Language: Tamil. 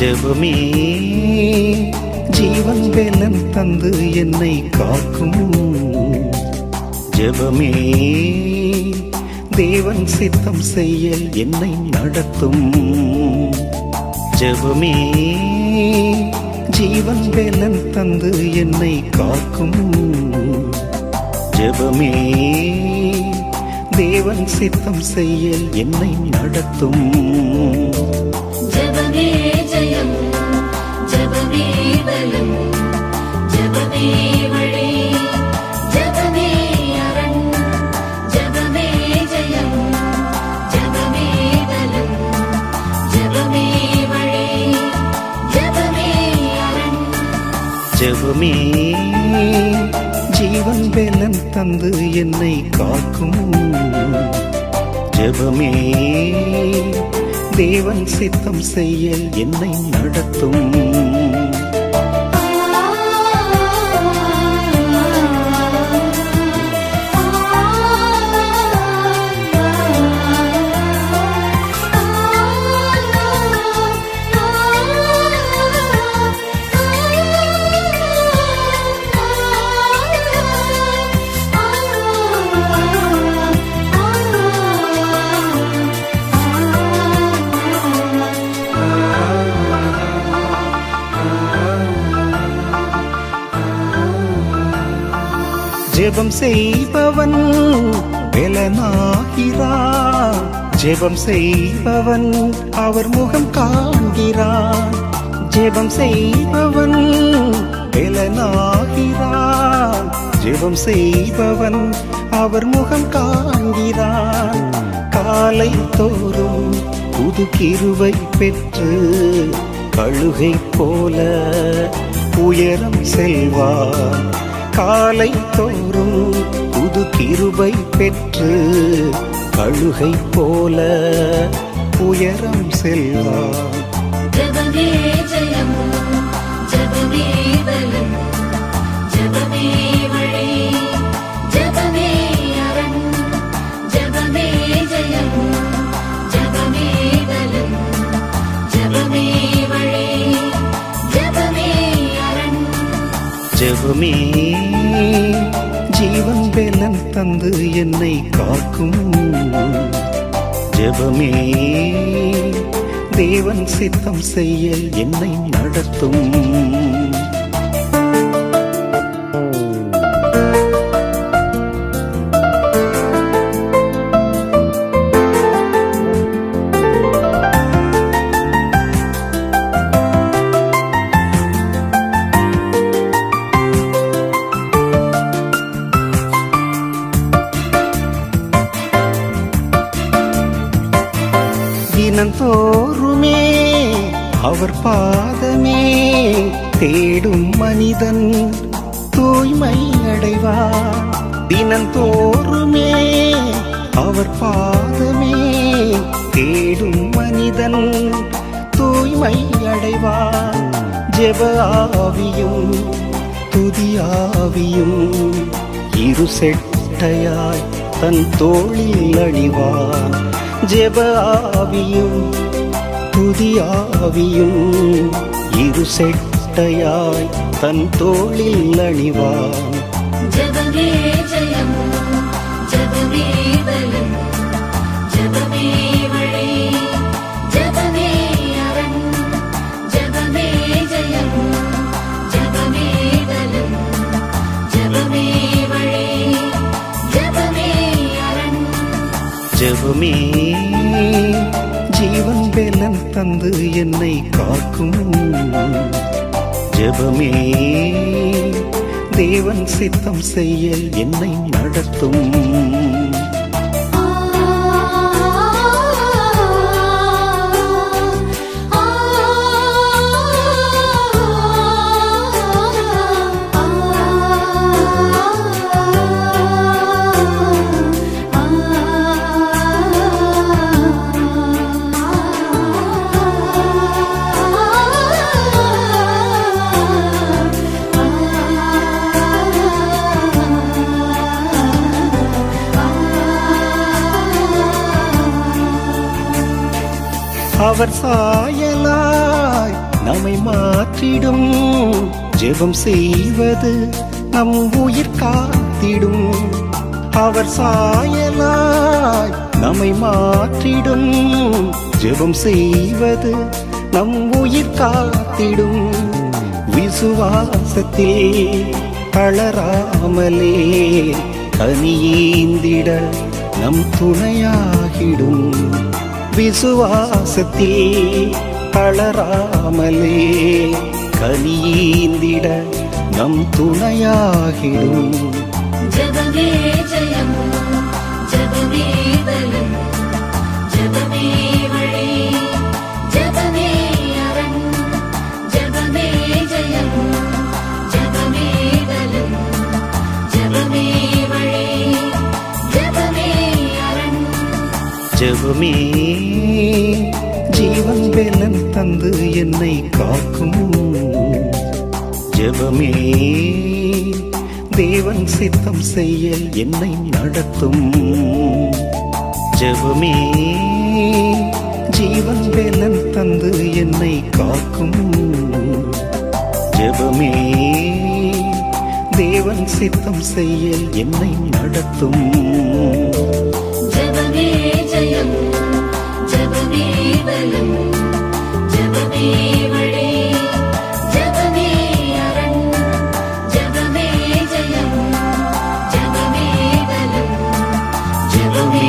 ஜெபமே ஜீவன் வேலன் தந்து என்னை காக்கும். ஜெபமே தேவன் சித்தம் செய்ய என்னை நடத்தும். ஜெபமே ஜீவன் வேலன் தந்து என்னை காக்கும். ஜெபமே தேவன் சித்தம் செய்ய என்னை நடத்தும். ஜெபமே ஜெயம், ஜெபமே பலம், ஜெபமே வழி, ஜெபமே அரண், ஜெபமே ஜெயம், ஜெபமே பலம், ஜெபமே வழி, ஜெபமே அரண். ஜெபமே ஜீவன் வேலன் தந்து என்னை காக்கும். ஜெபமே தேவன் சித்தம் செய்ய என்னை நடத்தும். ஜெபம் செய்பவன் பலனாகிறான். ஜெபம் செய்பவன் அவர் முகம் காண்கிறான். ஜெபம் செய்பவன் பலனாகிறான். ஜெபம் செய்பவன் அவர் முகம் காண்கிறான். காலை தோறும் புது கிருபை பெற்று கழுகை போல உயரம் செல்வான். காலை தோறும் புது கிருபை பெற்று கழுகை போல உயரம் செல்வான். ஜெபமே ஜெயம், ஜெபமே பலம், ஜெபமே வழி, ஜெபமே அரண், ஜெபமே ஜெயம், ஜெபமே பலம், ஜெபமே வழி, ஜெபமே அரண். ஜெபமே ஜீவன் வேலன் தந்து என்னை காக்கும். ஜெபமே தேவன் சித்தம் செய்ய என்னை நடத்தும். தினந்தோறுமே அவர் பாதமே தேடும் மனிதன் தூய்மை அடைவார். தினந்தோறுமே அவர் பாதமே தேடும் மனிதன் தூய்மை அடைவார். ஜெப ஆவியும் துதி ஆவியும் இரு செட்டையாய் தன் தோளில் அணிவார். ஜெப ஆவியும் துதி ஆவியும் இரு செட்டையாய் தன் தோளில் அணிவான். ஜெபமே ஜெயம், ஜெபமே பலம், ஜெபமே வழி, ஜெபமே அரண், ஜெபமே ஜெயம், ஜெபமே பலம், ஜெபமே வழி, ஜெபமே அரண். ஜெபமே ஜீவன் வேலன் தந்து என்னை காக்கும். ஜெபமே தேவன் சித்தம் செய்ய என்னை நடத்தும். அவர் சாயலாய் நம்மை மாற்றிடும், ஜெபம் செய்வது நம் உயிர் காத்திடும். அவர் சாயலாய் நம்மை மாற்றிடும், ஜெபம் செய்வது நம் உயிர் காத்திடும். விசுவாசத்தில் தளராமலே கனியேந்திட நம் துணையாகிடும். விசுவாசத்தில் தளராமலே கனியேந்திட நம் துணையாகிடும். ஜெபமே ஜெயம், ஜெபமே பலம், ஜெபமே வழி, ஜெபமே அரண், ஜெபமே ஜெயம், ஜெபமே பலம், ஜெபமே வழி, ஜெபமே அரண். ஜெபமே ஜீவன் பலன் தந்து என்னை காக்கும். ஜெபமே தேவன் சித்தம் செய்ய என்னை நடத்தும். ஜெபமே ஜீவன் பலன் தந்து என்னை காக்கும். ஜெபமே தேவன் சித்தம் செய்ய என்னை நடத்தும். ஜெபமே ஜெயம், ஜெபமே பலம், ஜெபமே வழி, ஜெபமே அரண், ஜெபமே ஜெயம், ஜெபமே பலம், ஜெபமே